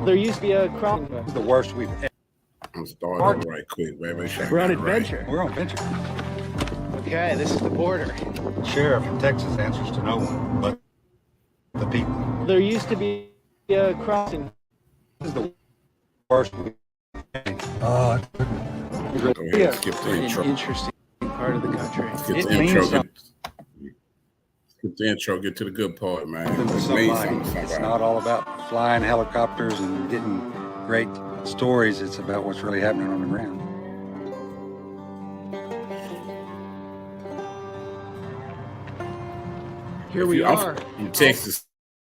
There used to be a crop. The worst we've ever. I'm starting right quick, baby. We're on adventure. We're on adventure. Okay, this is the border. Sheriff in Texas answers to no one but the people. There used to be a crossing. This is the worst we've Go ahead, skip the An intro. interesting part of the country. Skip It the intro. means something. Skip the intro. Get to the good part, man. It to means somebody. something. It's not all about flying helicopters and getting great stories. It's about what's really happening on the ground. Here we are. in Texas,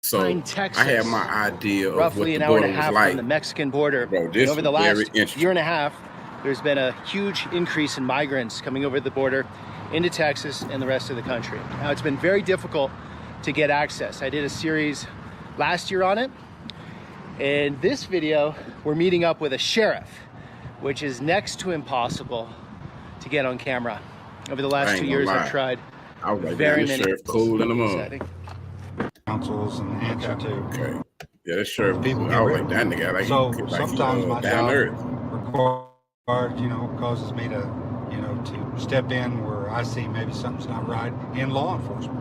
so Behind Texas. I have my idea of what Roughly the an hour and border a was half like. from the Mexican border. Bro, And this over the is very last interesting. year and a half, there's been a huge increase in migrants coming over the border into Texas and the rest of the country. Now, it's been very difficult to get access. I did a series last year on it. In this video, we're meeting up with a sheriff, which is next to impossible to get on camera. Over the I last ain't 2 gonna years, lie. I've tried I was like, very man, this many. sheriff cool in the mud. setting. Councils and answer to. Okay. Yeah, this sheriff. People I was get like, that nigga, like, So he, like sometimes my down to job earth. required, causes me to, to step in where I see maybe something's not right in law enforcement,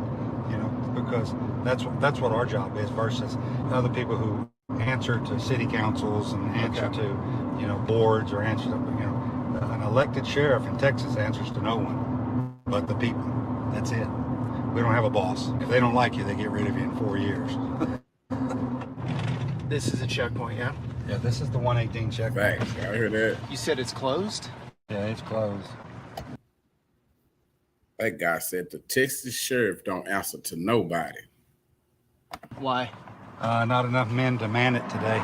because that's what our job is versus other people who answer to city councils and answer to, boards or answer to, an elected sheriff in Texas answers to no one but the people. That's it. We don't have a boss. If they don't like you, they get rid of you in 4 years. This is a checkpoint, yeah? Yeah, this is the 118 checkpoint. Facts. I heard that. You said it's closed? Yeah, it's closed. That guy said the Texas sheriff don't answer to nobody. Why? Not enough men to man it today.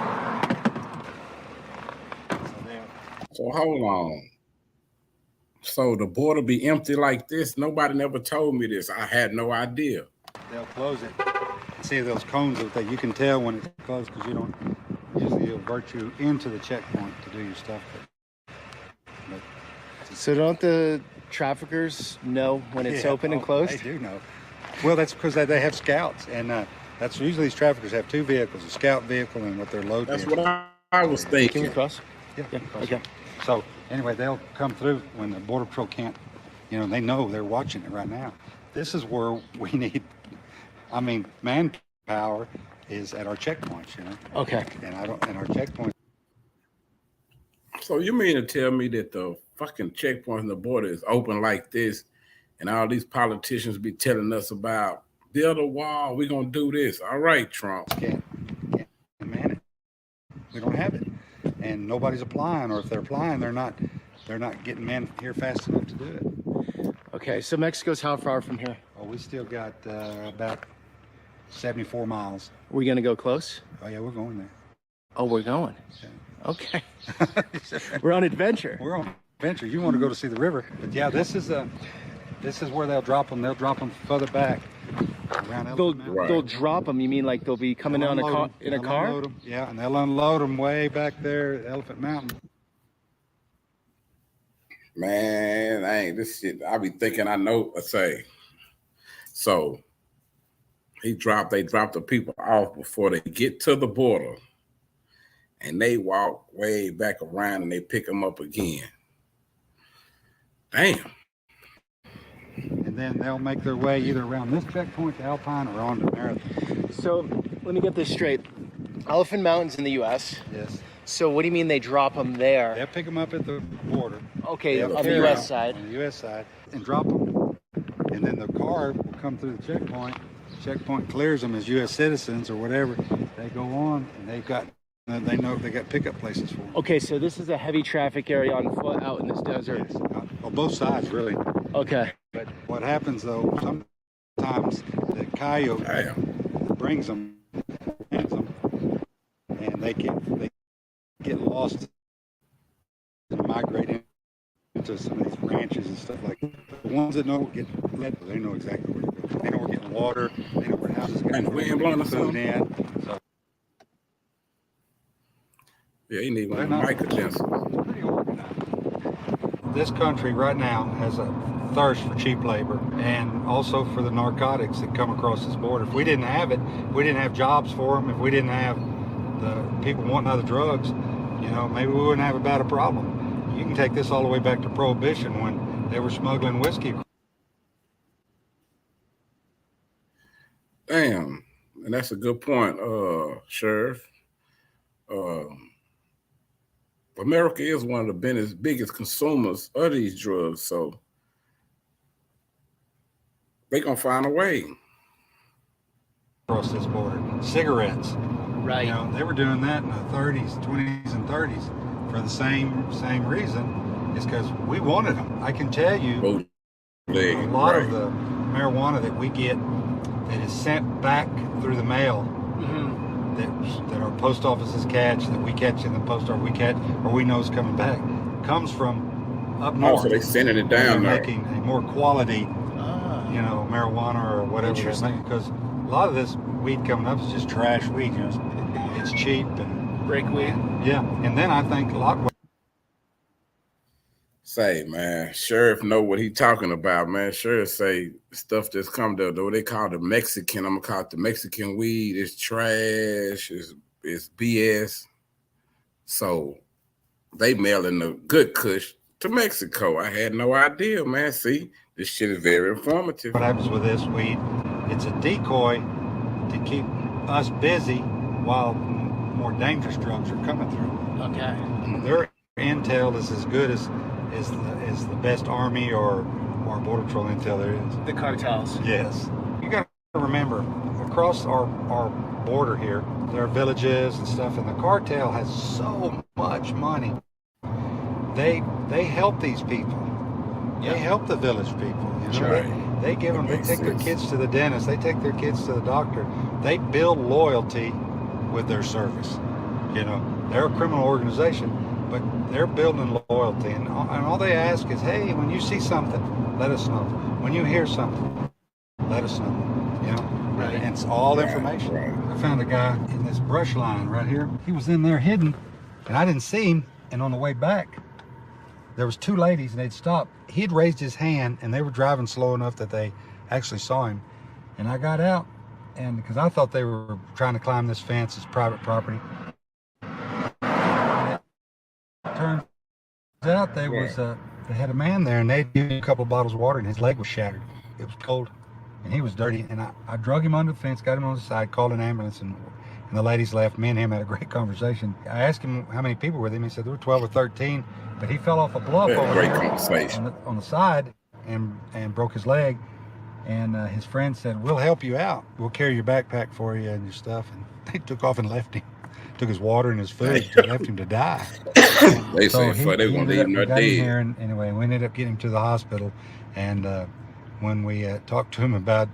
So hold on. So the border be empty like this? Nobody never told me this. I had no idea. They'll close it. See those cones of that you can tell when it's closed because you don't usually avert you into the checkpoint to do your stuff. But So don't the traffickers know when it's open and closed? They do know. Well, that's because they have scouts, and that's usually these traffickers have two vehicles: a scout vehicle and what they're loaded. That's what I was Can thinking. you cross? Yeah. Okay. So anyway, they'll come through when the Border Patrol can't. They know they're watching it right now. This is where we need. Manpower is at our checkpoints. Okay. And our checkpoints. So you mean to tell me that the fucking checkpoint on the border is open like this, and all these politicians be telling us about build a wall, we're gonna do this. All right, Trump. Can't man it. We don't have it, and nobody's applying. Or if they're applying, they're not getting men here fast enough to do it. Okay, so Mexico's how far from here? Well, we still got about 74 miles. Are we gonna go close? Oh yeah, we're going there. Oh, we're going. Yeah. Okay. We're on adventure. We're on adventure. You want to go to see the river, but yeah, this is where they'll drop them. They'll drop them further back around They'll, Elephant Mountain. they'll drop them. You mean like they'll be coming They'll on unload 'em. in a They'll car? unload 'em. Yeah, and they'll unload them way back there at Elephant Mountain. Man, I ain't this shit. I be thinking I know what to say. So they drop the people off before they get to the border, and they walk way back around and they pick them up again. Damn. And then they'll make their way either around this checkpoint to Alpine or on to Marathon. So let me get this straight. Elephant Mountain's in the U.S. Yes. So what do you mean they drop them there? They'll pick them up at the border. Okay, They'll on the carry U.S. them side. On the U.S. side, and drop them. And then the car will come through the checkpoint. Checkpoint clears them as U.S. citizens or whatever. They go on, and they know they got pickup places for them. Okay, so this is a heavy traffic area on foot out in this desert. Yes. On both sides, really. Okay. But what happens though, sometimes the coyote brings them, and they get lost and migrate into some of these ranches and stuff like that. The ones that know get led, they know exactly where to go. They know where getting water, they know where houses And the wind blowing us food in. So yeah, you need one of the mic condenser. it's pretty organized. This country right now has a thirst for cheap labor and also for the narcotics that come across this border. If we didn't have it, we didn't have jobs for them. If we didn't have the people wanting other drugs, you know, maybe we wouldn't have about a problem. You can take this all the way back to Prohibition when they were smuggling whiskey. Damn, and that's a good point, Sheriff. America is one of the biggest consumers of these drugs, so they gonna find a way. Across this border, cigarettes. Right. You know, they were doing that in the 30s, 20s, and 30s for the same reason. It's because we wanted them. I can tell you, a lot of the marijuana that we get that is sent back through the mail, that our post offices catch, that we catch in the post office, we catch, or we know is coming back, comes from up north. So they sending it down there, making a more quality, you know, marijuana or whatever they're making. Because a lot of this weed coming up is just trash weed. You know, it's cheap and break weed. Yeah, and then I think a lot. Say, man, Sheriff know what he talking about, man. Sheriff say stuff that's come to what they call the Mexican. I'm gonna call it the Mexican weed. It's trash. It's BS. So they mailing the good kush to Mexico. I had no idea, man. See, this shit is very informative. What happens with this weed? It's a decoy to keep us busy while more dangerous drugs are coming through. Okay. Their intel is as good as the best army or border patrol intel there is. The cartels. Yes. You got to remember, across our border here, there are villages and stuff, and the cartel has so much money. They help these people. Yeah. They help the village people. You know? Sure. They give them. They take their kids to the dentist. They take their kids to the doctor. They build loyalty with their service. You know, they're a criminal organization, but they're building loyalty, and all they ask is, hey, when you see something, let us know. When you hear something, let us know. You know, right. And it's all information. Right. I found a guy in this brush line right here. He was in there hidden, and I didn't see him. And on the way back, there was two ladies, and they'd stopped. He had raised his hand, and they were driving slow enough that they actually saw him. And I got out, and because I thought they were trying to climb this fence, it's private property. Turns out they had a man there, and they'd given him a couple of bottles of water, and his leg was shattered. It was cold, and he was dirty. And I drug him under the fence, got him on the side, called an ambulance, and the ladies left. Me and him had a great conversation. I asked him how many people were with him. He said there were 12 or 13, but he fell off a bluff over great there conversation on the side and broke his leg. And his friend said, "We'll help you out. We'll carry your backpack for you and your stuff." And they took off and left him. Took his water and his food, left him to die. They say they want to leave him dead. Here, and anyway, we ended up getting him to the hospital. And when we talked to him about,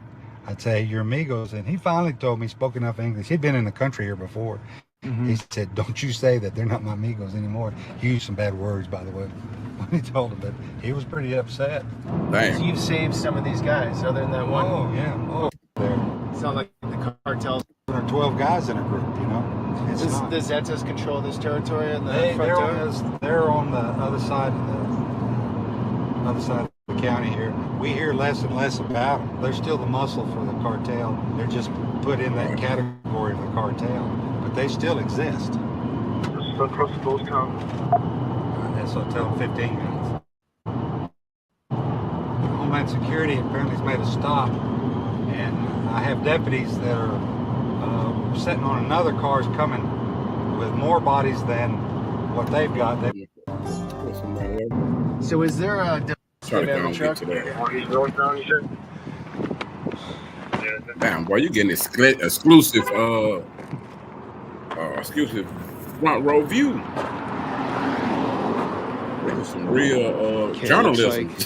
I'd say, your amigos, and he finally told me, spoke enough English. He'd been in the country here before. He said, "Don't you say that they're not my amigos anymore." He used some bad words, by the way, when he told him, but he was pretty upset. Damn. So you've saved some of these guys, other than that one. Oh, yeah. Oh, there. It's not like the cartels. There are 12 guys in a group, you know. It's Does not. the Zetas control this territory and the They're on the other side of the county here. We hear less and less about them. They're still the muscle for the cartel. They're just put in that category of the cartel, but they still exist. So across the doors come. So I'll tell them 15 minutes. Homeland Security apparently has made a stop, and I have deputies that are sitting on another car's coming with more bodies than what they've got. So is there a Trying to go and get to that. Damn, boy, you getting exclusive front row view. Some real journalism. Like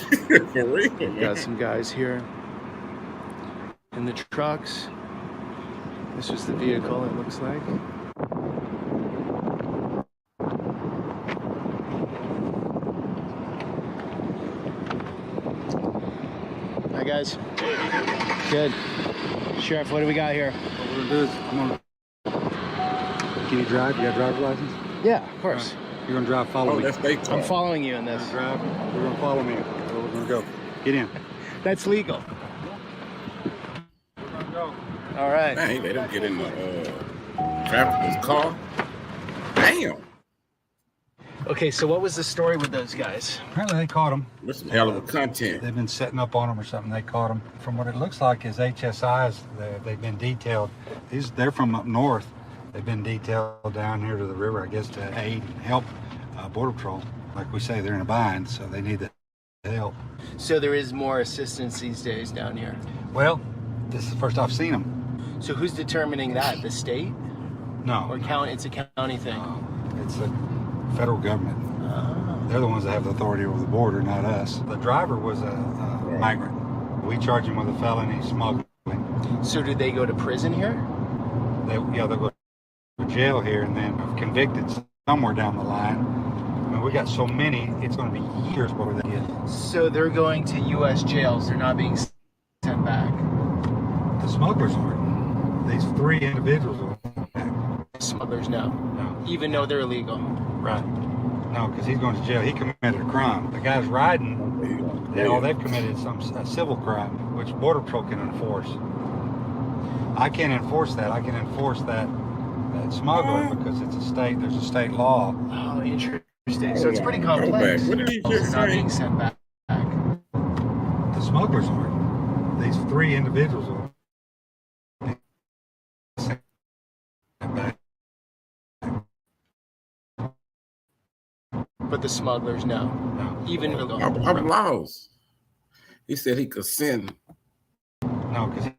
For real, we've got some guys here in the trucks. This is the vehicle, it looks like. Hi guys. Good. Sheriff, what do we got here? What we're gonna do is, can you drive? You got a driver's license? Yeah, of course. You're gonna drive, follow me. That's they car. I'm following you in this. You're gonna drive, you're gonna follow me. Where we're gonna go. Get in. That's legal. We're gonna go. All right. Man, they don't get in the Trafficker's car. Damn. Okay, so what was the story with those guys? Apparently they caught them. That's some hell of a content. They've been setting up on them or something. They caught them. From what it looks like is HSIs. They've been detailed. They're from up north. They've been detailed down here to the river, I guess, to aid and help Border Patrol. Like we say, they're in a bind, so they need the help. So there is more assistance these days down here. Well, this is the first I've seen them. So who's determining that? The state No. or county? It's a county thing. It's the federal government. Oh. They're the ones that have the authority over the border, not us. The driver was a migrant. We charge him with a felony smuggling. So do they go to prison here? They'll go to jail here and then convicted somewhere down the line. I mean, we got so many, it's going to be years before they get. So they're going to U.S. jails. They're not being sent back. The smugglers aren't. These 3 individuals are. Smugglers, no. No. Even though they're illegal. Right. No, because he's going to jail. He committed a crime. The guy's riding, they've committed a civil crime, which Border Patrol can enforce. I can't enforce that. I can enforce that smuggler because it's a state. There's a state law. Oh, interesting. So it's pretty complex. What did he They're just not say? being sent back. The smugglers aren't. These 3 individuals are. But the smugglers, no. No. Even I'm lost. He said he could send. No, because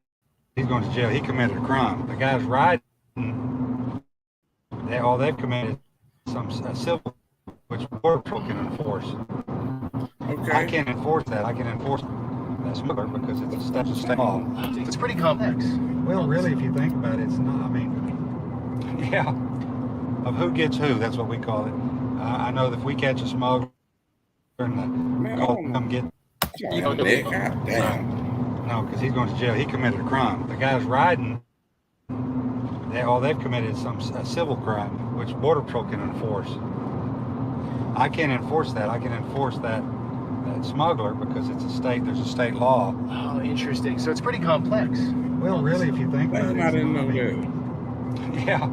he's going to jail. He committed a crime. The guy's riding. They've committed a civil, which Border Patrol can enforce. Okay. I can't enforce that. I can enforce that smuggler because it's a state law. It's pretty complex. Well, really, if you think about it, it's not. I mean, yeah, of who gets who. That's what we call it. I know that if we catch a smuggler and call come get. You don't know. God damn. No, because he's going to jail. He committed a crime. The guy's riding. They've committed a civil crime, which Border Patrol can enforce. I can't enforce that. I can enforce that smuggler because it's a state. There's a state law. Oh, interesting. So it's pretty complex. Well, really, if you think about it, I didn't know that. yeah,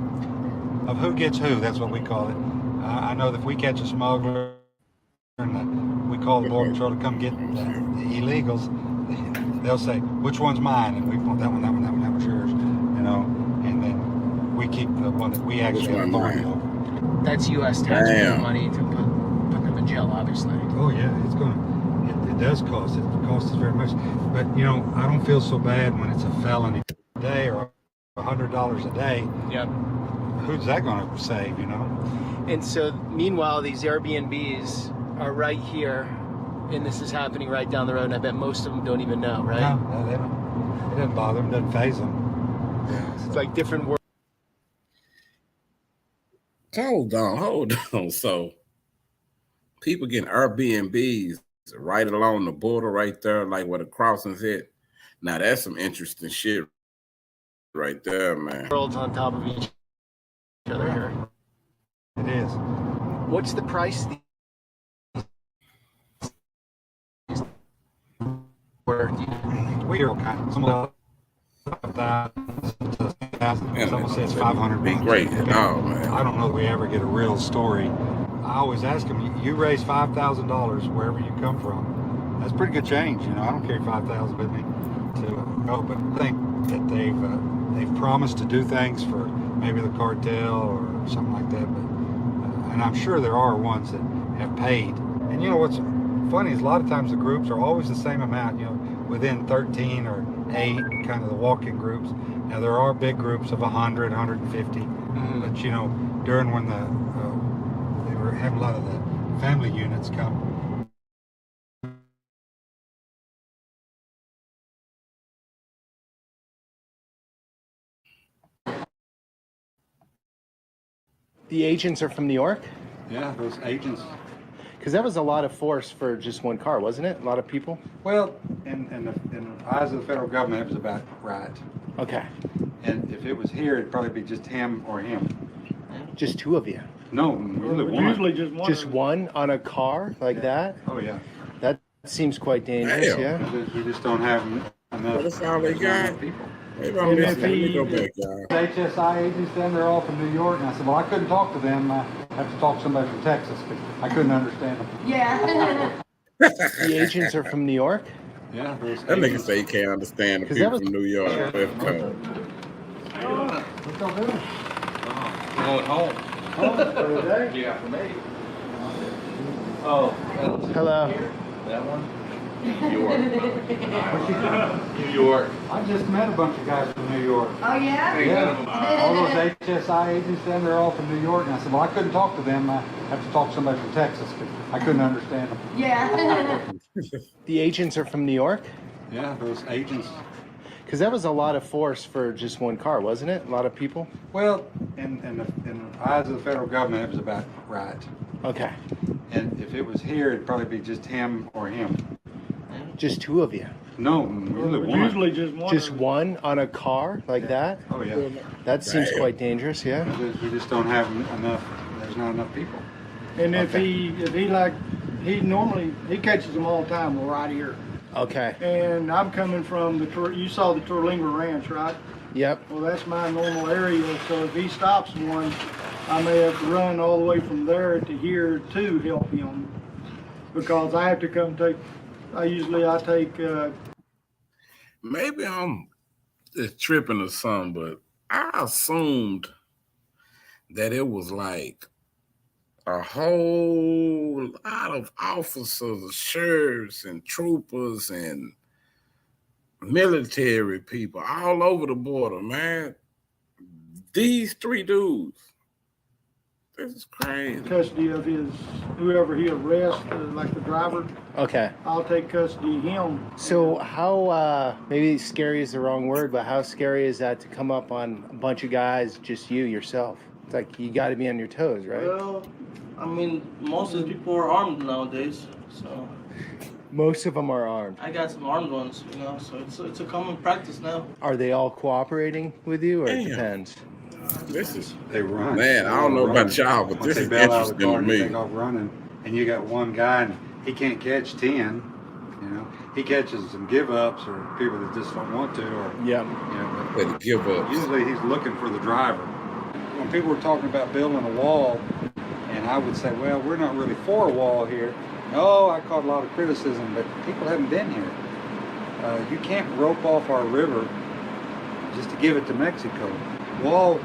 of who gets who. That's what we call it. I know that if we catch a smuggler and we call the Border Patrol to come get the illegals, they'll say, which one's mine? And we want that one, that one, that one, that one's yours, you know, and then we keep the one that we actually have authority over. That's U.S. taxpayer money to put them in jail, obviously. Oh yeah, it does cost. It costs us very much. But, you know, I don't feel so bad when it's a felony a day or $100 a day. Yep. Who's that going to save, you know? And so, meanwhile, these Airbnbs are right here, and this is happening right down the road, and I bet most of them don't even know, right? No, they don't. It doesn't bother them, doesn't faze them. Yeah, It's like different world. Hold on. So people getting Airbnbs right along the border right there, like where the crossings hit. Now that's some interesting shit right there, man. Worlds on top of each other here. it is. What's the price? Where We are kind of some someone says 500 Be great. Oh man. I don't know if we ever get a real story. I always ask them, you raise $5,000 wherever you come from. That's pretty good change, you know. I don't carry 5,000 with me to go, but I think that they've promised to do things for maybe the cartel or something like that. But and I'm sure there are ones that have paid. And you know what's funny is a lot of times the groups are always the same amount, you know, within 13 or 8, kind of the walk-in groups. Now there are big groups of 100, 150, but you know, during when they were having a lot of the family units come. the agents are from New York? Yeah, those agents. Because that was a lot of force for just one car, wasn't it? A lot of people? Well, in the eyes of the federal government, it was about right. Okay. And if it was here, it'd probably be just him or him. Just 2 of you? No, really one. Usually just one. Just one on a car like that? Oh yeah. That seems quite dangerous, Damn. yeah? We just don't have enough. That's all they got? people. Maybe I'm missing. Let me go back, y'all. HSI agents down there off in New York, and I said, well, I couldn't talk to them. I have to talk to somebody from Texas because I couldn't understand them. Yeah. The agents are from New York? Yeah, those That nigga agents. say he can't understand the 'Cause people that was- from New York. West Coast. What y'all doing? Going home. Home for the day? Yeah, for me. Oh, Hello. that one? New York. New York. I just met a bunch of guys from New York. Oh, yeah? Yeah, all those HSI agents down there off in New York, and I said, well, I couldn't talk to them. I have to talk to somebody from Texas because I couldn't understand them. Yeah. The agents are from New York? Yeah, those agents. Because that was a lot of force for just one car, wasn't it? A lot of people? Well, in the eyes of the federal government, it was about right. Okay. And if it was here, it'd probably be just him or him. Just two of you. No, usually one. Usually just one. Just one on a car like that? Oh, yeah. That seems Damn. quite dangerous, yeah? We just don't have enough, there's not enough people. And if he normally catches them all the time right here. Okay. And I'm coming from you saw the Terlinger Ranch, right? Yep. Well, that's my normal area. So if he stops one, I may have to run all the way from there to here to help him because I have to come take. I take. Maybe I'm just tripping or something, but I assumed that it was like a whole lot of officers, sheriffs, and troopers, and military people all over the border, man. These three dudes. This is crazy. Custody of whoever he arrests, like the driver. Okay. I'll take custody of him. So how, maybe scary is the wrong word, but how scary is that to come up on a bunch of guys, just yourself? It's like you got to be on your toes, right? Well, I mean, most of the people are armed nowadays, so Most of them are armed. I got some armed ones, so it's a common practice now. Are they all cooperating with you, or it Damn. depends? This is They run. Man, I don't know about y'all, but Once this they is bail out of the interesting car, to they me. take off running, and you got one guy, and he can't catch 10. You know, he catches some give ups or people that just don't want to, or Yep. Way to give but up. usually he's looking for the driver. When people were talking about building a wall, and I would say, well, we're not really for a wall here. No, I caught a lot of criticism, but people haven't been here. You can't rope off our river just to give it to Mexico. Wall,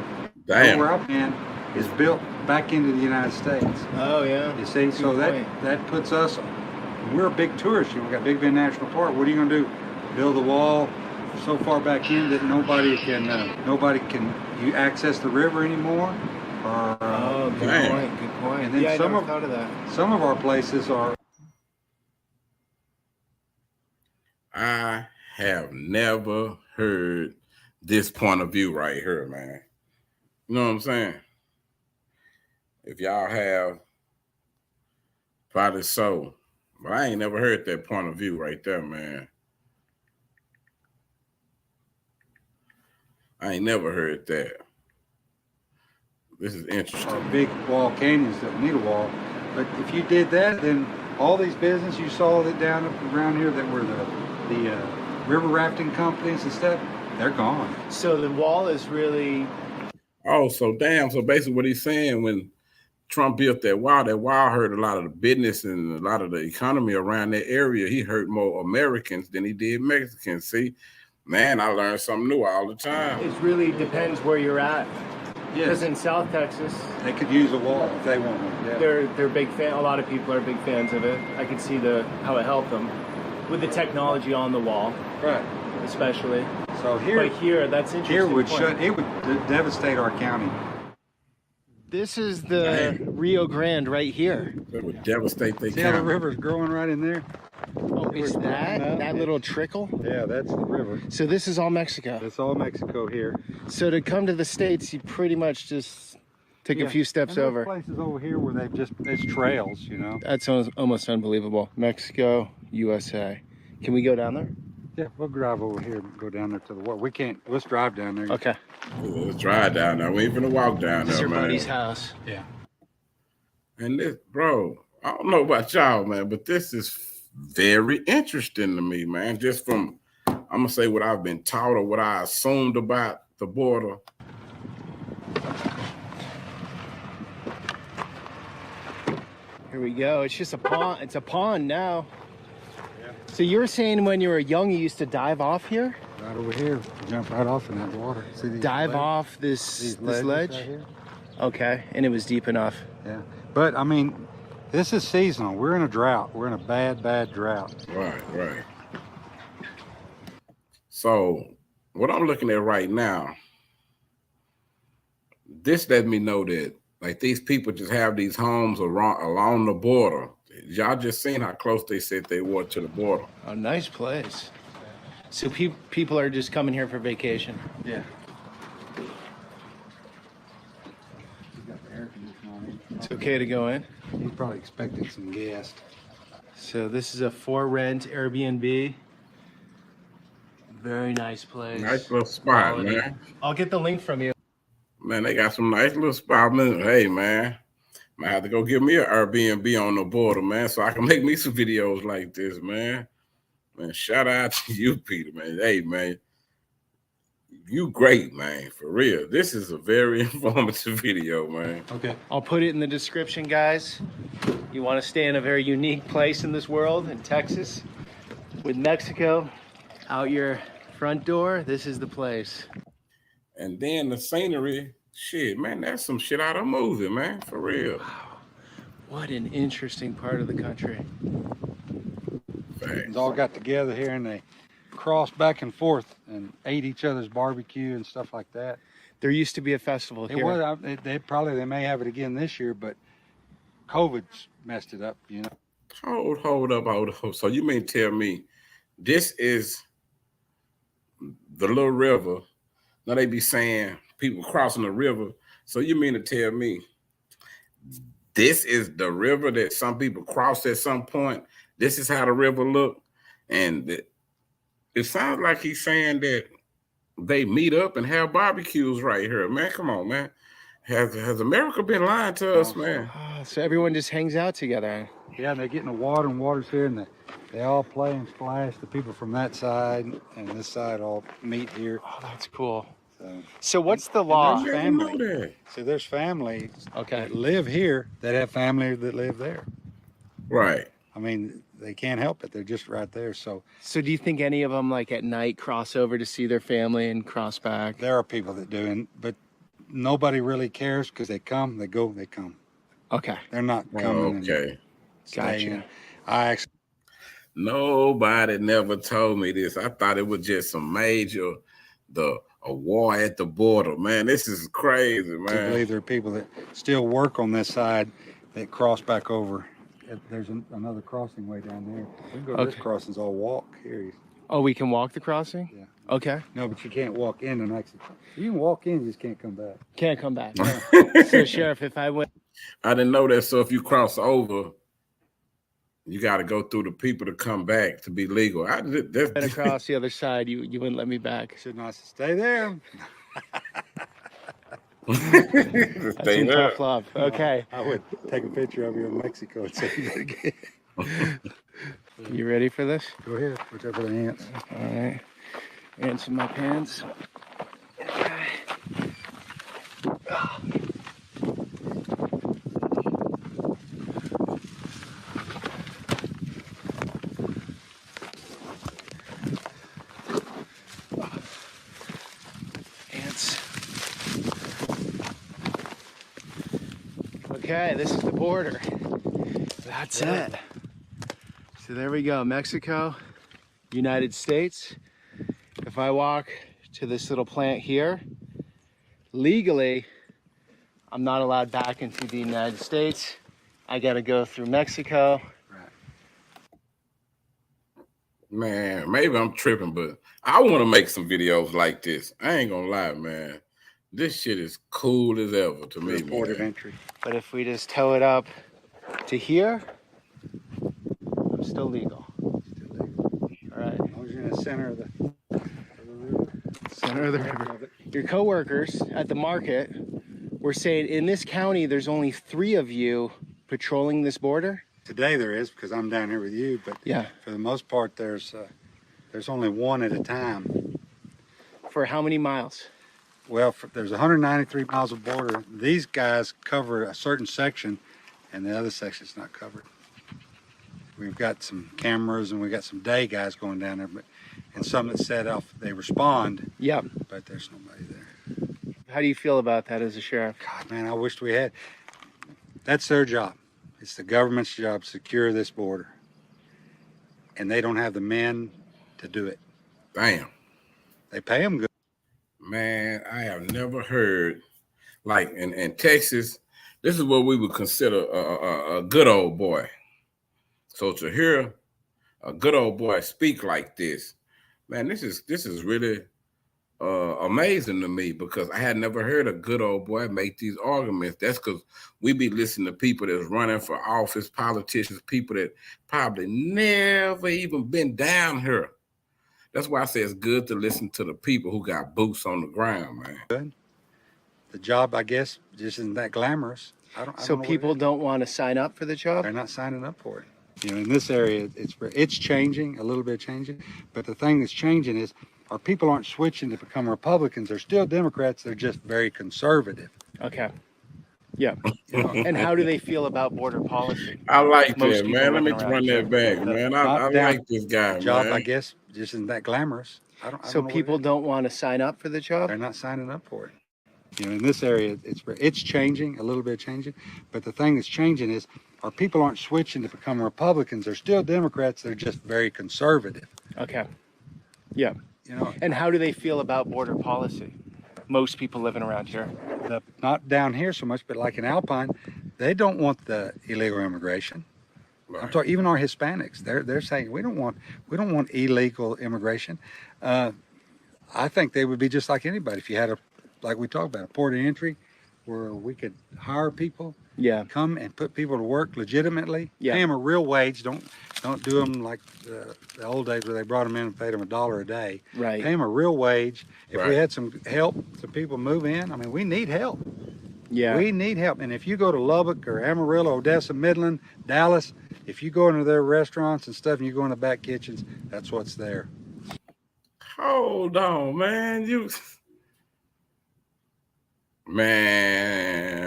Damn. where I've been, is built back into the United States. Oh, yeah. You see, so Good that puts us. We're a big tourist. We got Big Bend National Park. What are you going to do? Build a wall so far back in that nobody can you access the river anymore? Or Oh, good Damn. point. Good point. And then yeah, some I never of- thought of that. some of our places are. I have never heard this point of view right here, man. You know what I'm saying? If y'all have, probably so. But I ain't never heard that point of view right there, man. I ain't never heard that. This is interesting. Or big wall canyons that need a wall. But if you did that, then all these businesses you saw that down around here that were the river rafting companies and stuff, they're gone. So the wall is really Oh, so damn. So basically what he's saying, when Trump built that wall hurt a lot of the business and a lot of the economy around that area. He hurt more Americans than he did Mexicans. See, man, I learn something new all the time. it really depends where you're at. Because Yes, in South Texas, they could use a wall if they want one. Yeah. they're big fan. A lot of people are big fans of it. I could see how it helped them with the technology on the wall, Right. especially. So here, But here, that's interesting. here would point. it would devastate our county. This is the Rio Grande right here. It would devastate their See how the county. river's growing right in there? Oh, is that little trickle? Yeah, that's the river. So this is all Mexico. That's all Mexico here. So to come to the States, you pretty much just take a few steps And there's over. places over here where it's trails, you know. That's almost unbelievable. Mexico, USA. Can we go down there? Yeah, we'll drive over here and go down there to the water. We can't. Let's drive down there. Okay. Let's drive down there. We ain't finna walk down This is there, your man. buddy's house. Yeah. And this, bro, I don't know about y'all, man, but this is very interesting to me, man. Just from I'm gonna say what I've been taught or what I assumed about the border. Here we go. It's just a pond. It's a pond now. Yeah. So you were saying when you were young, you used to dive off here? Right over here, jump right off in that water. See these dive ledges? off this ledge? Right here? Okay, and it was deep enough. Yeah, but I mean, this is seasonal. We're in a drought. We're in a bad, bad drought. Right. So what I'm looking at right now, this let me know that like these people just have these homes along the border. Y'all just seen how close they said they were to the border. Oh, nice place. So people are just coming here for vacation. Yeah. It's okay to go in. He's probably expecting some guests. So this is a for rent Airbnb. Very nice place. Nice little spot, Quality. man. I'll get the link from you. Man, they got some nice little spot. Hey, man, might have to go give me an Airbnb on the border, man, so I can make me some videos like this, man. Man, shout out to you, Peter, man. Hey, man, you great, man, for real. This is a very informative video, man. Okay. I'll put it in the description, guys. You want to stay in a very unique place in this world, in Texas, with Mexico out your front door. This is the place. And then the scenery, shit, man, that's some shit out of a movie, man, for real. Wow. What an interesting part of the country. Facts. They all got together here and they crossed back and forth and ate each other's barbecue and stuff like that. There used to be a festival here. It was, they may have it again this year, but COVID's messed it up, you know. Hold up. So you mean tell me this is the little river? Now they be saying people crossing the river. So you mean to tell me this is the river that some people crossed at some point? This is how the river look? And it sounds like he's saying that they meet up and have barbecues right here. Man, come on, man. Has America been lying to us, man? So everyone just hangs out together. Yeah, they get in the water and water's here and they all play and splash. The people from that side and this side all meet here. Oh, that's cool. So what's the law? there's family. So there's families that live here that have family that live there. Right. I mean, they can't help it. They're just right there. So do you think any of them, like at night, cross over to see their family and cross back? there are people that do, but nobody really cares because they come, they go, they come. Okay. They're not coming. Okay. Gotcha. Nobody never told me this. I thought it was just some major, a war at the border. Man, this is crazy, man. I believe there are people that still work on this side that cross back over. There's another crossing way down there. We can go to this crossing's all walk here. Oh, we can walk the crossing? Yeah. Okay. No, but you can't walk into Mexico. You can walk in, you just can't come back. Can't come back. So, Sheriff, if I went... I didn't know that. So if you cross over, you got to go through the people to come back to be legal. across the other side, you wouldn't let me back. Should not stay there. That's some tough love. Okay. I would take a picture of you in Mexico and say you better get. You ready for this? Go ahead, whichever the ants. All right. Ants in my pants. Okay, this is the border. That's it. So there we go, Mexico, United States. If I walk to this little plant here, legally, I'm not allowed back into the United States. I gotta go through Mexico. Man, maybe I'm tripping, but I want to make some videos like this. I ain't gonna lie, man. This shit is cool as ever to me, Port of man. entry. But if we just tow it up to here, I'm still legal. All right. As long as you're in the center of the Center of the river. Your coworkers at the market were saying in this county, there's only 3 of you patrolling this border. Today there is, because I'm down here with you, but Yeah. for the most part, there's There's only one at a time. For how many miles? Well, there's 193 miles of border. These guys cover a certain section, and the other section's not covered. We've got some cameras and we've got some day guys going down there, and some that set off, they respond. Yeah. But there's nobody there. How do you feel about that as a sheriff? God, man, I wished we had. That's their job. It's the government's job to secure this border. And they don't have the men to do it. Damn. They pay them good. Man, I have never heard, like in Texas, this is what we would consider a good old boy. So to hear a good old boy speak like this, man, this is really amazing to me, because I had never heard a good old boy make these arguments. That's because we be listening to people that's running for office, politicians, people that probably never even been down here. That's why I say it's good to listen to the people who got boots on the ground, man. Good. The job, I guess, just isn't that glamorous. I don't So know people don't want to sign up for the job? They're not signing up for it. You know, in this area, it's changing, a little bit changing. But the thing that's changing is our people aren't switching to become Republicans. They're still Democrats. They're just very conservative. Okay. Yeah. You know? And how do they feel about border policy? I like Most that, people man. Let me living run around that here. back, man. I like this guy, Job, man. I guess, just isn't that glamorous. I don't So know what people it is. don't want to sign up for the job? They're not signing up for it. You know, in this area, it's changing, a little bit changing. But the thing that's changing is our people aren't switching to become Republicans. They're still Democrats. They're just very conservative. Okay. Yeah. You know, And how do they feel about border policy? Most people living around here. not down here so much, but like in Alpine, they don't want the illegal immigration. Right. I'm talking even our Hispanics. They're saying we don't want illegal immigration. I think they would be just like anybody if you had like we talked about, a port of entry where we could hire people, Yeah. come and put people to work legitimately, Yeah. pay them a real wage. Don't do them like the old days where they brought them in and paid them $1 a day. Right. Pay them a real wage. If we Right. had some help, some people move in. I mean, we need help. Yeah. We need help. And if you go to Lubbock or Amarillo, Odessa, Midland, Dallas, if you go into their restaurants and stuff and you go in the back kitchens, that's what's there. Hold on, man. Man,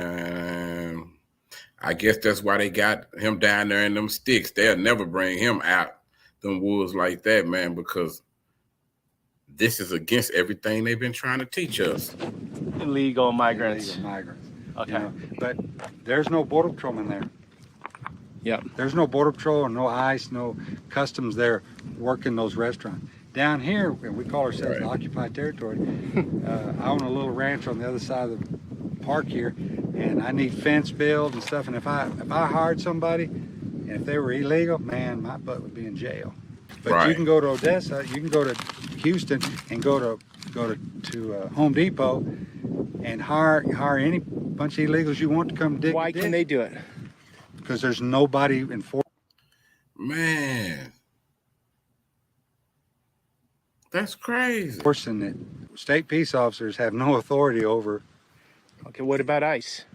I guess that's why they got him down there in them sticks. They'll never bring him out them woods like that, man, because this is against everything they've been trying to teach us. Illegal migrants. Illegal migrants. Okay. You know, but there's no border patrolman there. Yep. There's no border patrol, no ICE, no customs there working those restaurants. Down here, we call ourselves the occupied territory. I own a little ranch on the other side of the park here, and I need fence built and stuff. And if I hired somebody, and if they were illegal, man, my butt would be in jail. But Right. you can go to Odessa, you can go to Houston, and go to Home Depot, and hire any bunch of illegals you want to come dig. Why can they do it? Because there's nobody enforcing. Man, that's crazy. Enforcing it. State peace officers have no authority over. Okay. What about ICE?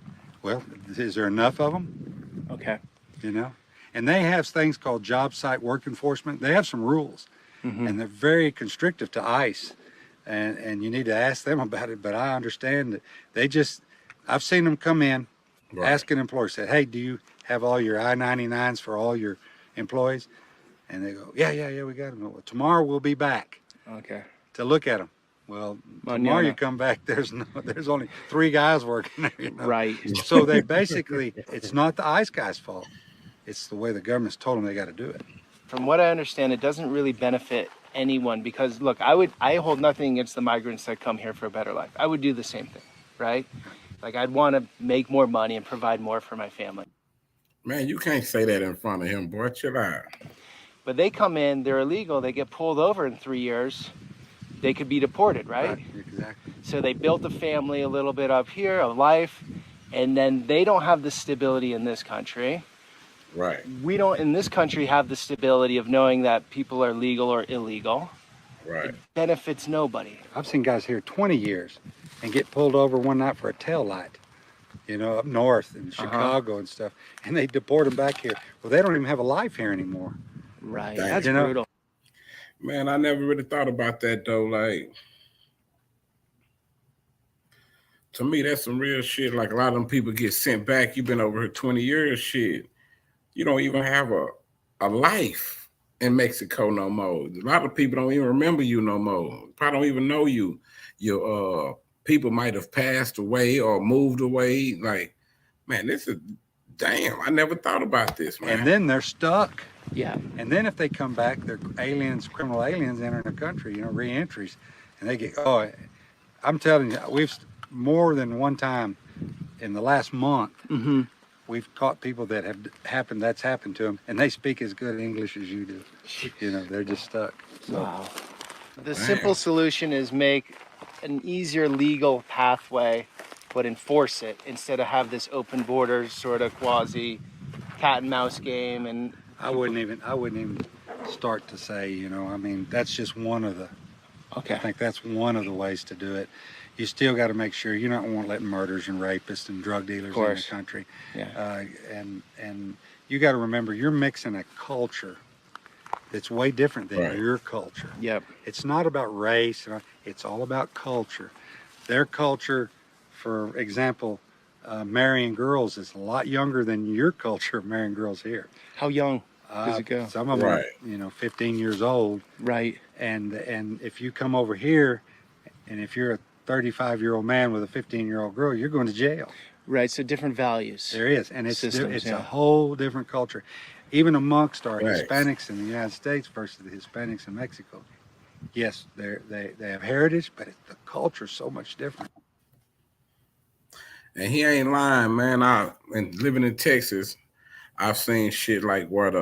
Well, is there enough of them? Okay. You know, and they have things called job site work enforcement. They have some rules, and they're very constrictive to ICE, and you need to ask them about it. But I understand that I've seen them come in, asking employers, say, "Hey, do you have all your I-99s for all your employees?" And they go, "Yeah, we got them." Well, tomorrow we'll be back Okay. to look at them. Well, tomorrow you come back, there's only 3 guys working there. You know? Right. So they basically, it's not the ICE guy's fault. It's the way the government's told them they got to do it. From what I understand, it doesn't really benefit anyone because look, I hold nothing against the migrants that come here for a better life. I would do the same thing, right? Like I'd want to make more money and provide more for my family. Man, you can't say that in front of him, boy. Chill out. But they come in, they're illegal, they get pulled over in 3 years, they could be deported, right? Exactly. So they built a family a little bit up here, a life, and then they don't have the stability in this country. Right. We don't in this country have the stability of knowing that people are legal or illegal. Right. It benefits nobody. I've seen guys here 20 years and get pulled over one night for a tail light, you know, up north in Chicago and stuff, and they deport them back here. Well, they don't even have a life here anymore. Right. Dang. That's You know? brutal. Man, I never really thought about that though. Like, to me, that's some real shit. Like, a lot of them people get sent back. You've been over here 20 years, shit. You don't even have a life in Mexico no more. A lot of people don't even remember you no more. Probably don't even know you. Your people might have passed away or moved away. Like, man, this is damn. I never thought about this, man. And then they're stuck. Yeah. And then if they come back, they're aliens, criminal aliens entering the country, you know, re-entries. And they get, oh, I'm telling you, we've more than one time in the last month, we've caught people that have that's happened to them, and they speak as good English as you do. You know, they're just stuck. So. Wow. The simple solution is make an easier legal pathway, but enforce it instead of have this open borders sort of quasi cat and mouse game. And I wouldn't even start to say, you know, I mean, that's just one of the, okay. I think that's one of the ways to do it. You still got to make sure you're not want to let murderers and rapists and drug dealers in the country. Yeah. And you got to remember, you're mixing a culture that's way different than your culture. Yep. It's not about race. It's all about culture. Their culture, for example, marrying girls is a lot younger than your culture of marrying girls here. How young does it go? Some of them are, you know, 15 years old. Right. And if you come over here, and if you're a 35-year-old man with a 15-year-old girl, you're going to jail. Right. So different values. There is, and it's Systems, a whole different culture, even amongst our Right. Hispanics in the United States versus the Hispanics in Mexico. Yes, they have heritage, but the culture is so much different. And he ain't lying, man. And living in Texas, I've seen shit like where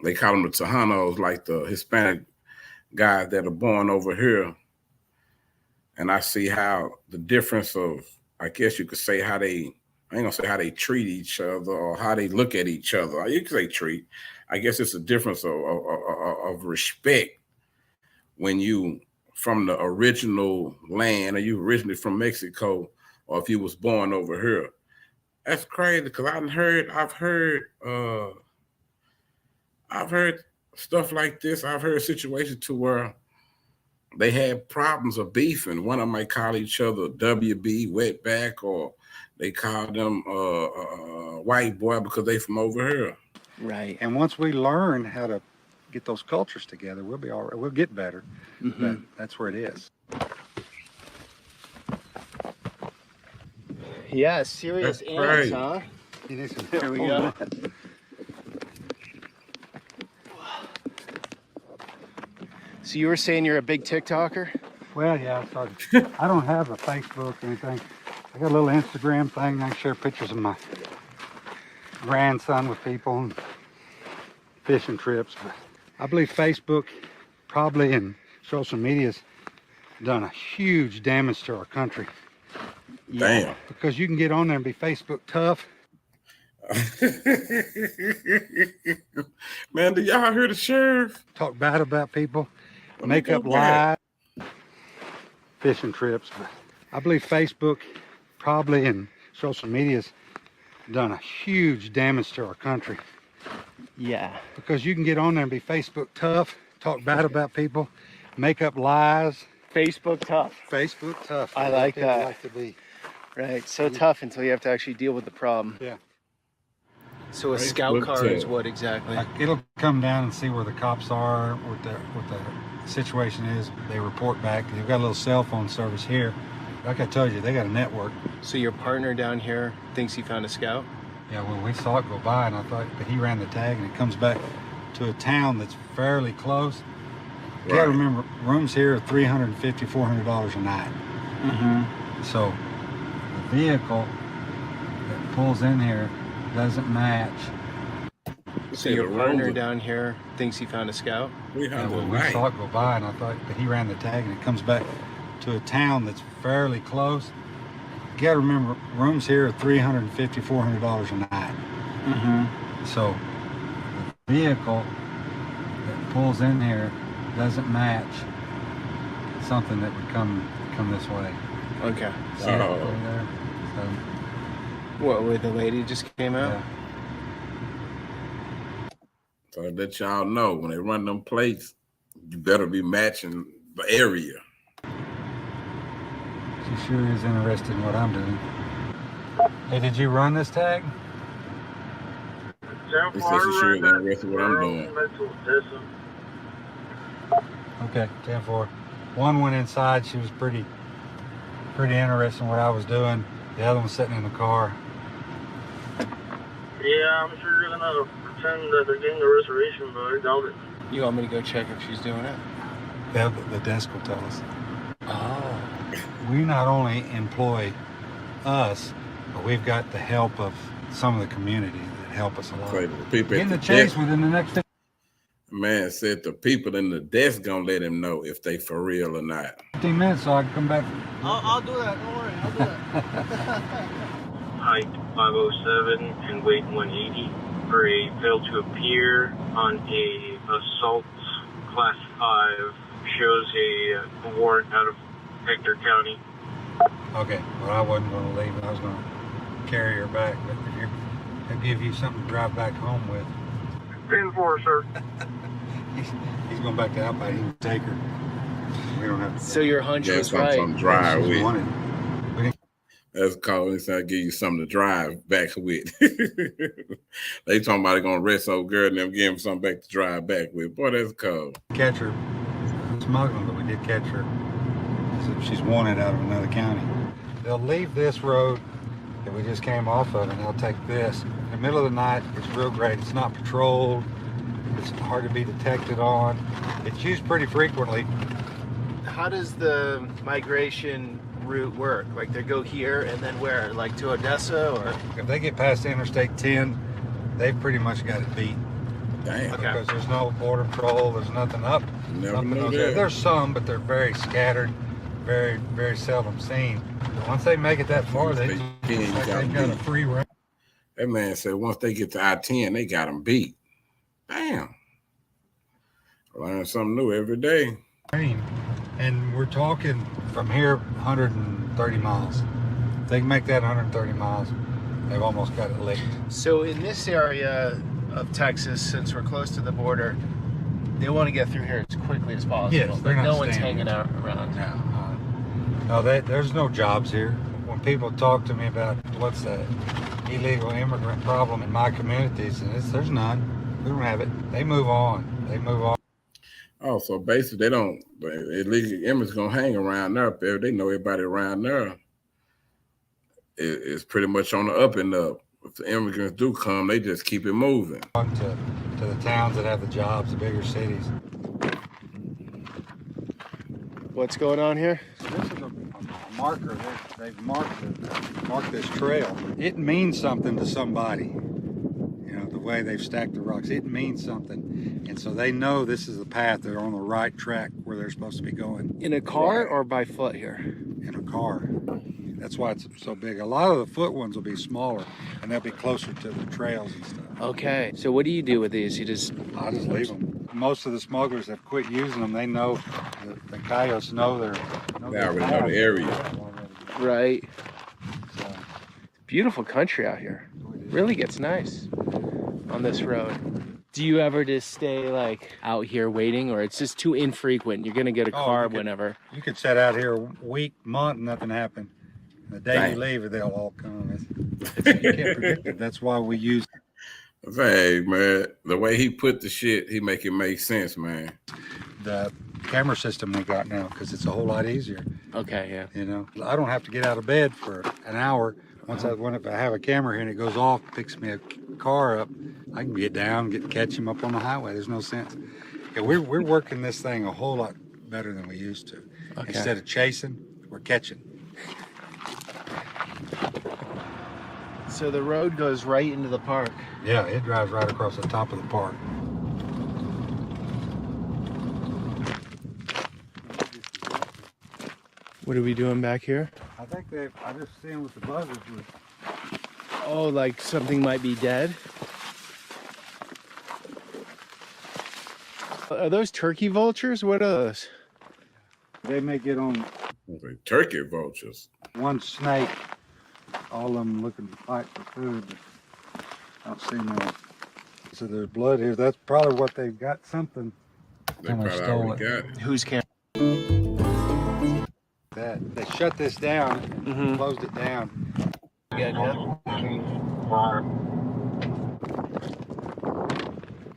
they call them the Tejanos, like the Hispanic guys that are born over here. And I see how the difference of, I guess you could say how they, I ain't gonna say how they treat each other or how they look at each other. You could say treat. I guess it's a difference of respect when you from the original land or you originally from Mexico, or if you was born over here. That's crazy because I've heard stuff like this. I've heard situations to where they had problems of beefing. One of them might call each other WB, wetback, or they call them white boy because they from over here. Right. And once we learn how to get those cultures together, we'll be all right. We'll get better. But that's where it is. Yeah, serious That's ants, right. huh? There we go. So you were saying you're a big TikToker? Well, yeah, I started. I don't have a Facebook or anything. I got a little Instagram thing. I can share pictures of my grandson with people and fishing trips. But I believe Facebook probably and social media's done a huge damage to our country. Damn. Because you can get on there and be Facebook tough. Man, did y'all hear the sheriff? Talk bad about people. Let me Make go up back. lies. Fishing trips. But I believe Facebook probably and social media's done a huge damage to our country. Yeah. Because you can get on there and be Facebook tough. Talk bad about people. Make up lies. Facebook tough. Facebook tough. I like People that. like to be. Right. So tough until you have to actually deal with the problem. Yeah. So a scout Facebook car is tough. what exactly? It'll come down and see where the cops are, what the situation is. They report back. They've got a little cell phone service here. Like I told you, they got a network. So your partner down here thinks he found a scout? Yeah, well, we saw it go by, and I thought, but he ran the tag, and it comes back to a town that's fairly close. You got to remember, rooms here are $350, $400 a night. So the vehicle that pulls in here doesn't match. So your partner down here thinks he found a scout? Yeah, well, we saw it go by, and I thought, but he ran the tag, and it comes back to a town that's fairly close. You got to remember, rooms here are $350, $400 a night. So the vehicle that pulls in here doesn't match something that would come this way. Okay. See it over there? So, What, where the lady just came out? yeah. So I let y'all know when they run them plates, you better be matching the area. She sure is interested in what I'm doing. Hey, did you run this tag? He said she sure is interested in what I'm doing. Okay, 10-4. One went inside. She was pretty interested in what I was doing. The other one's sitting in the car. Yeah, I'm sure you're gonna pretend that they're getting a reservation, but I doubt it. You want me to go check if she's doing it? Yeah, the desk will tell us. Oh. We not only employ us, but we've got the help of some of the community that help us a lot. So the people Get in at the the chase desk, within the next 15 man said the people in the desk gonna let him know if they for real or not. minutes so I can come back. I'll do that. Don't worry. I'll do that. Height 507 and weight 180 for a fail to appear on a assault class 5 shows a warrant out of Hector County. Okay, well, I wasn't going to leave. I was going to carry her back, but if I'll give you something to drive back home with. 10-4, sir. He's going back to Outback. He can take her. We don't have to. So your hunch Yeah, was right. something to drive She's with. wanted. That's called and I'll give you something to drive back with. They talking about it gonna arrest old girl and them give him something back to drive back with. Boy, that's cold. Catch her smuggling, but we did catch her. So she's wanted out of another county. They'll leave this road that we just came off of, and they'll take this. In the middle of the night, it's real great. It's not patrolled. It's hard to be detected on. It's used pretty frequently. How does the migration route work? Like they go here and then where? Like to Odessa or? If they get past Interstate 10, they've pretty much got it beat. Damn. Okay. Because there's no border patrol, there's nothing up. Never Nothing knew else that. there. There's some, but they're very scattered, very, very seldom seen. But once they make it that far, They just, can't, it's like got they've got a beat. free range. That man said once they get to I-10, they got them beat. Damn. Learn something new every day. And we're talking from here 130 miles. If they can make that 130 miles, they've almost got it licked. So in this area of Texas, since we're close to the border, they want to get through here as quickly as possible. Yes, they're Like not no one's staying hanging here. out around. No, there's no jobs here. When people talk to me about what's that illegal immigrant problem in my communities, and there's none. We don't have it. They move on. They move on. Oh, so basically they don't, illegal immigrants gonna hang around there up there. They know everybody around there is pretty much on the up and up. If the immigrants do come, they just keep it moving. To the towns that have the jobs, the bigger cities. What's going on here? So this is a marker. They've marked this trail. It means something to somebody. You know, the way they've stacked the rocks, it means something. And so they know this is the path. They're on the right track where they're supposed to be going. In a car or by foot here? In a car. That's why it's so big. A lot of the foot ones will be smaller, and they'll be closer to the trails and stuff. Okay. So what do you do with these? You just I just leave them. Most of the smugglers have quit using them. They know the coyotes know their. They already know the area. right. So, Beautiful country out here. Really gets nice on this road. Do you ever just stay like out here waiting, or it's just too infrequent? You're gonna get a car whenever. you could sit out here a week, month, and nothing happened. The day Dang. you leave, they'll all come. You can't predict it. That's why we use Hey, man, the way he put the shit, he make it make sense, man. the camera system we got now because it's a whole lot easier. Okay, yeah. You know, I don't have to get out of bed for an hour. Once if I have a camera here and it goes off, picks me a car up, I can get down, catch him up on the highway. There's no sense. Yeah, we're working this thing a whole lot better than we used to. Okay. Instead of chasing, we're catching. So the road goes right into the park. Yeah, it drives right across the top of the park. What are we doing back here? I think I just seen with the buzzers was Oh, like something might be dead. Are those turkey vultures? What are those? they may get on Okay, turkey vultures. one snake, all of them looking to fight for food, but I don't see no So there's blood here. That's probably what they've got. Something. They Somebody probably stole already it. got it. Whose camera? That they shut this down, Mhm. closed it down.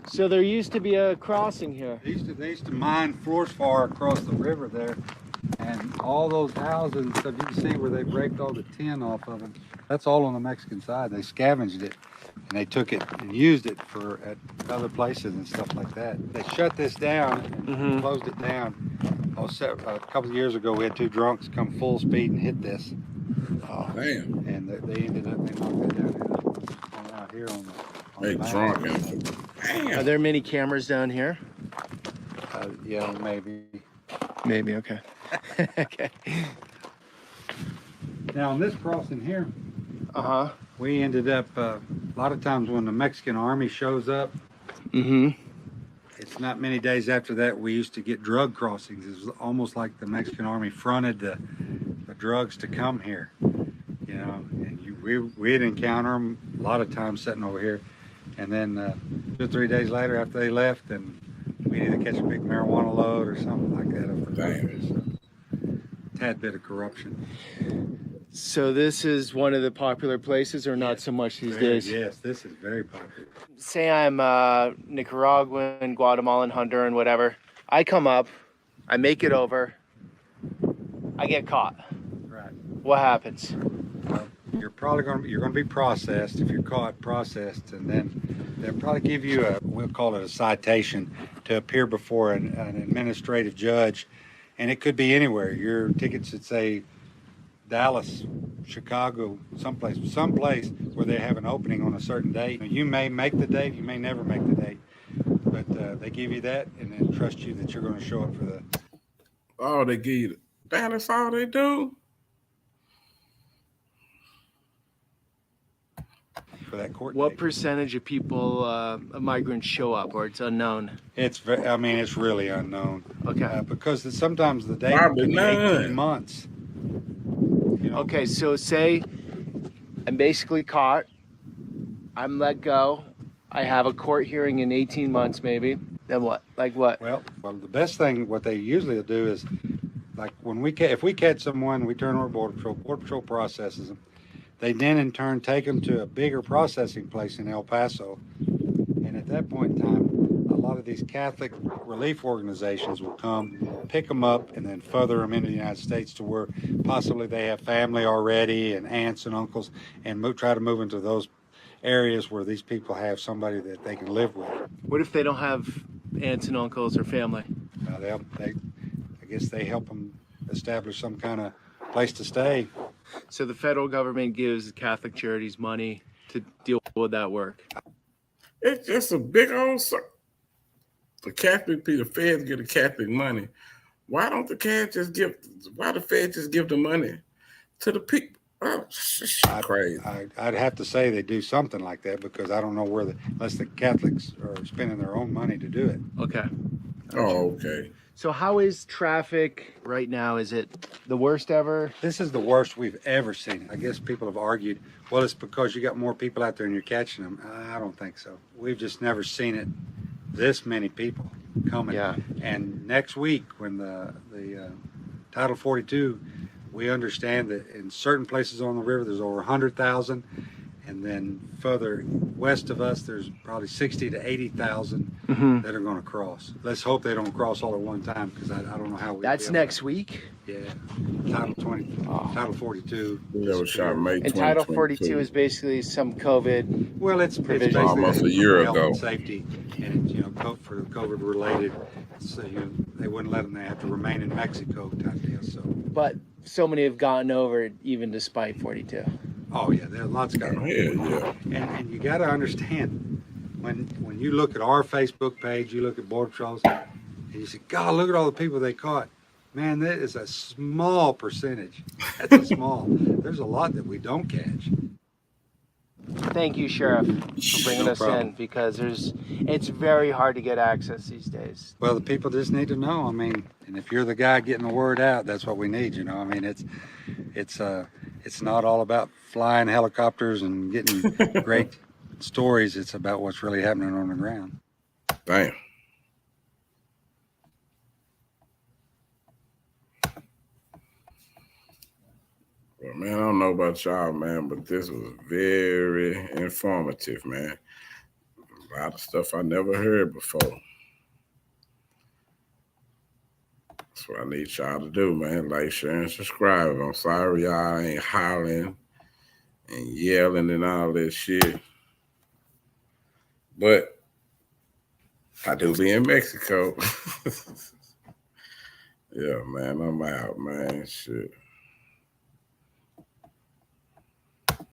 So there used to be a crossing here. They used to mine fluorspar across the river there, and all those houses and stuff. You can see where they raked all the tin off of them. That's all on the Mexican side. They scavenged it, and they took it and used it for at other places and stuff like that. They shut this down and closed it down. A couple of years ago, we had two drunks come full speed and hit this. Damn. And they ended up, they knocked that down out here on They the mountain. drunk and Are damn. there many cameras down here? Yeah, maybe. Maybe, okay. Okay. Now on this crossing here, Uh-huh. we ended up, a lot of times when the Mexican army shows up, Mm-hmm. it's not many days after that we used to get drug crossings. It was almost like the Mexican army fronted the drugs to come here, you know, and we'd encounter them a lot of times sitting over here. And then 2 or 3 days later after they left, then we'd either catch a big marijuana load or something like that up there. Damn. So, tad bit of corruption. So this is one of the popular places, or not so much these days? Yes, this is very popular. Say I'm Nicaraguan, Guatemalan, Honduran, whatever. I come up, I make it over, I get caught. Right. What happens? Well, you're gonna be processed if you're caught, processed, and then they'll probably give you we'll call it a citation to appear before an administrative judge, and it could be anywhere. Your tickets should say Dallas, Chicago, someplace where they have an opening on a certain date. You may make the date, you may never make the date, but they give you that and then trust you that you're going to show up for Oh, they give you. Damn, that's all they do. that court What date. percentage of people, migrants show up, or it's unknown? It's really unknown. Okay. Because sometimes the date Probably can be none. 18 months. You know? Okay, so say I'm basically caught, I'm let go, I have a court hearing in 18 months maybe, then what? Like what? Well, the best thing, what they usually do is, like when if we catch someone, we turn over Border Patrol. Border Patrol processes them. They then in turn take them to a bigger processing place in El Paso. And at that point in time, a lot of these Catholic relief organizations will come, pick them up, and then further them into the United States to where possibly they have family already and aunts and uncles, and try to move into those areas where these people have somebody that they can live with. What if they don't have aunts and uncles or family? I guess they help them establish some kind of place to stay. So the federal government gives Catholic charities money to deal with that work. It's just a big old. The Catholic people, the feds give the Catholic money. Why don't the Catholics just give? Why the feds just give the money to the people? Oh, crazy. I'd have to say they do something like that because I don't know unless the Catholics are spending their own money to do it. Okay. Oh, okay. So how is traffic right now? Is it the worst ever? This is the worst we've ever seen. I guess people have argued, well, it's because you got more people out there and you're catching them. I don't think so. We've just never seen it. This many people coming. Yeah. And next week, when the Title 42, we understand that in certain places on the river, there's over 100,000. And then further west of us, there's probably 60 to 80,000 that are going to cross. Let's hope they don't cross all at one time because I don't know how we. That's next week? Yeah. Title 42. That was shot May And Title 2022. 42 is basically some COVID. Well, it's basically almost a year health ago. and safety, and for COVID related. So they wouldn't let them. They have to remain in Mexico type deal. So. But so many have gotten over it even despite 42. Oh yeah, there are lots going on. Yeah. And you got to understand when you look at our Facebook page, you look at Border Patrols, and you say, God, look at all the people they caught. Man, that is a small percentage. That's a small. There's a lot that we don't catch. Thank you, Sheriff, for bringing No us problem. in because it's very hard to get access these days. Well, the people just need to know. I mean, and if you're the guy getting the word out, that's what we need. I mean, it's not all about flying helicopters and getting great stories. It's about what's really happening on the ground. Damn. Well, man, I don't know about y'all, man, but this was very informative, man. A lot of stuff I never heard before. That's what I need y'all to do, man. Like, share, and subscribe. I'm sorry y'all ain't hollering and yelling and all that shit. But I do be in Mexico. Yeah, man, I'm out, man. Shit.